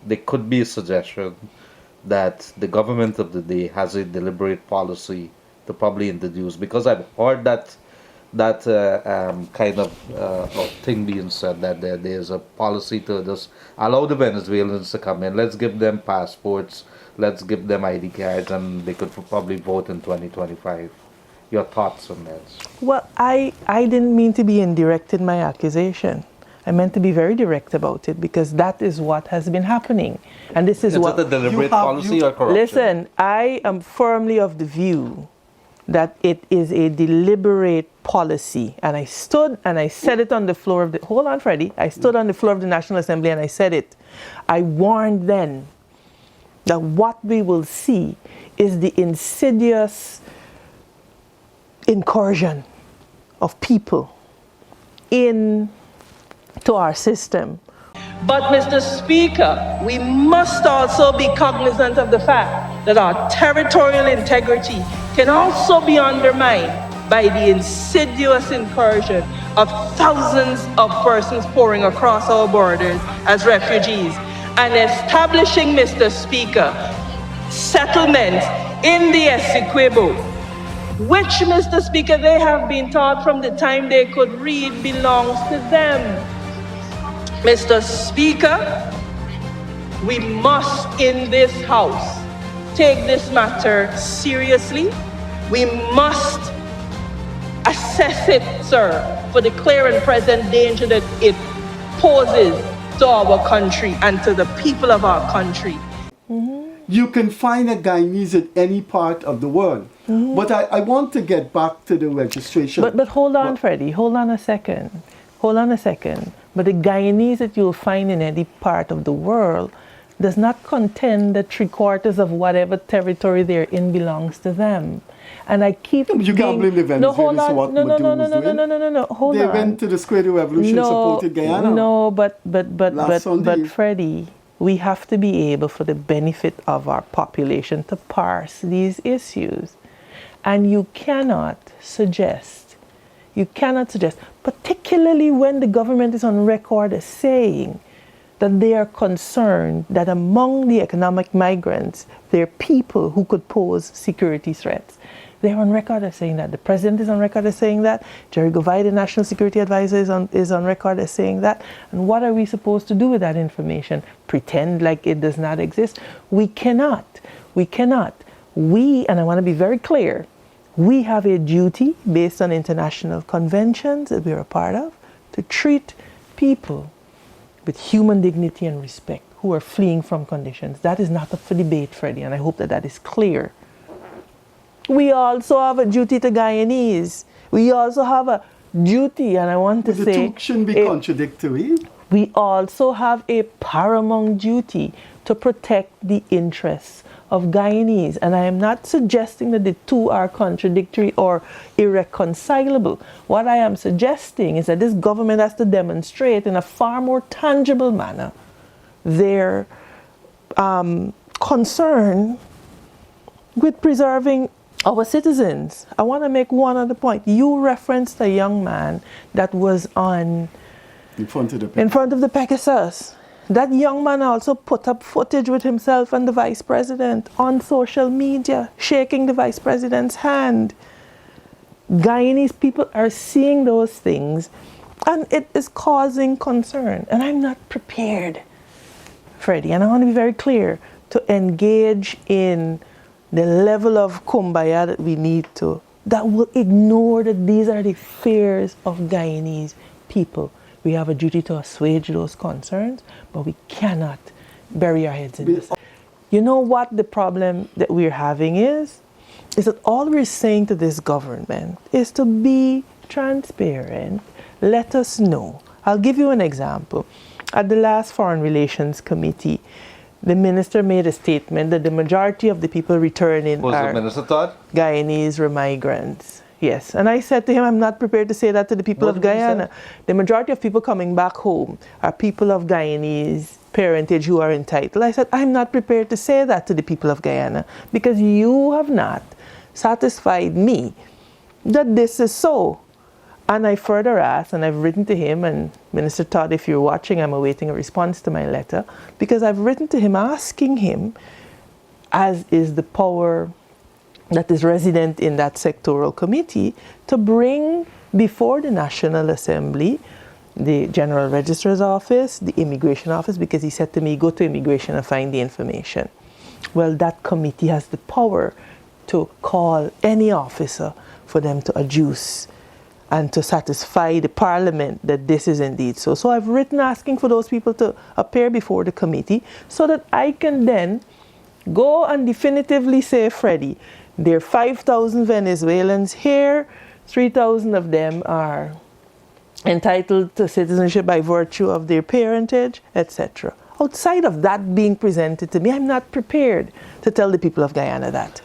there could be a suggestion that the government of the day has a deliberate policy to probably introduce, because I've heard that kind of thing being said, that there's a policy to just allow the Venezuelans to come in. Let's give them passports, let's give them ID cards, and they could probably vote in 2025. Your thoughts on that? Well, I didn't mean to be indirect in my accusation. I meant to be very direct about it, because that is what has been happening. And this is Is what... it a deliberate policy or corruption? Listen, I am firmly of the view that it is a deliberate policy. And I stood and I said it on the floor of the... Hold on, Freddie. I stood on the floor of the National Assembly and I said it. I warned then that what we will see is the insidious incursion of people into our system. But, Mr. Speaker, we must also be cognizant of the fact that our territorial integrity can also be undermined by the insidious incursion of thousands of persons pouring across our borders as refugees, and establishing, Mr. Speaker, settlements in the Essequibo, which, Mr. Speaker, they have been taught from the time they could read belongs to them. Mr. Speaker, we must in this House take this matter seriously. We must assess it, sir, for the clear and present danger that it poses to our country and to the people of our country. You can find a Guyanese in any part of the world. But I want to get back to the registration. But hold on, Freddie. Hold on a second. Hold on a second. But the Guyanese that you'll find in any part of the world does not contend that 3/4 of whatever territory they're in belongs to them. And I keep... You can't blame the Venezuelans for what Maduro was doing. Hold on. They went to the Square Revolution, supported Guyana. No, but Sunday. Freddie, we have to be able, for the benefit of our population, to parse these issues. And you cannot suggest, particularly when the government is on record as saying that they are concerned that among the economic migrants, there are people who could pose security threats. They're on record as saying that. The president is on record as saying that. Jerry Govai, the National Security Advisor, is on record as saying that. And what are we supposed to do with that information? Pretend like it does not exist? We cannot. And I want to be very clear, we have a duty based on international conventions that we're a part of to treat people with human dignity and respect who are fleeing from conditions. That is not up for debate, Freddie, and I hope that is clear. We also have a duty to Guyanese. We also have a duty, and I want to say... The two shouldn't be contradictory. We also have a paramount duty to protect the interests of Guyanese. And I am not suggesting that the two are contradictory or irreconcilable. What I am suggesting is that this government has to demonstrate in a far more tangible manner their concern with preserving our citizens. I want to make one other point. You referenced a young man that was in front of the Pegasus. That young man also put up footage with himself and the vice president on social media, shaking the vice president's hand. Guyanese people are seeing those things, and it is causing concern. And I'm not prepared, Freddie, and I want to be very clear, to engage in the level of kumbaya that we need to, that will ignore that these are the fears of Guyanese people. We have a duty to assuage those concerns, but we cannot bury our heads in this. You know what the problem that we're having is that all we're saying to this government is to be transparent. Let us know. I'll give you an example. At the last Foreign Relations Committee, the minister made a statement that the majority of the people returning are Guyanese or migrants. Yes, and I said to him, I'm not prepared to say that to the people of Guyana. The majority of people coming back home are people of Guyanese parentage who are entitled. I said, I'm not prepared to say that to the people of Guyana because you have not satisfied me that this is so. And I further asked, and I've written to him, and Minister Todd, if you're watching, I'm awaiting a response to my letter, because I've written to him asking him, as is the power that is resident in that sectoral committee, to bring before the National Assembly the General Registrar's Office, the Immigration Office, because he said to me, go to Immigration and find the information. Well, that committee has the power to call any officer for them to adduce and to satisfy the Parliament that this is indeed so. So I've written asking for those people to appear before the committee so that I can then go and definitively say, Freddie, there are 5,000 Venezuelans here, 3,000 of them are entitled to citizenship by virtue of their parentage, etc. Outside of that being presented to me, I'm not prepared to tell the people of Guyana that.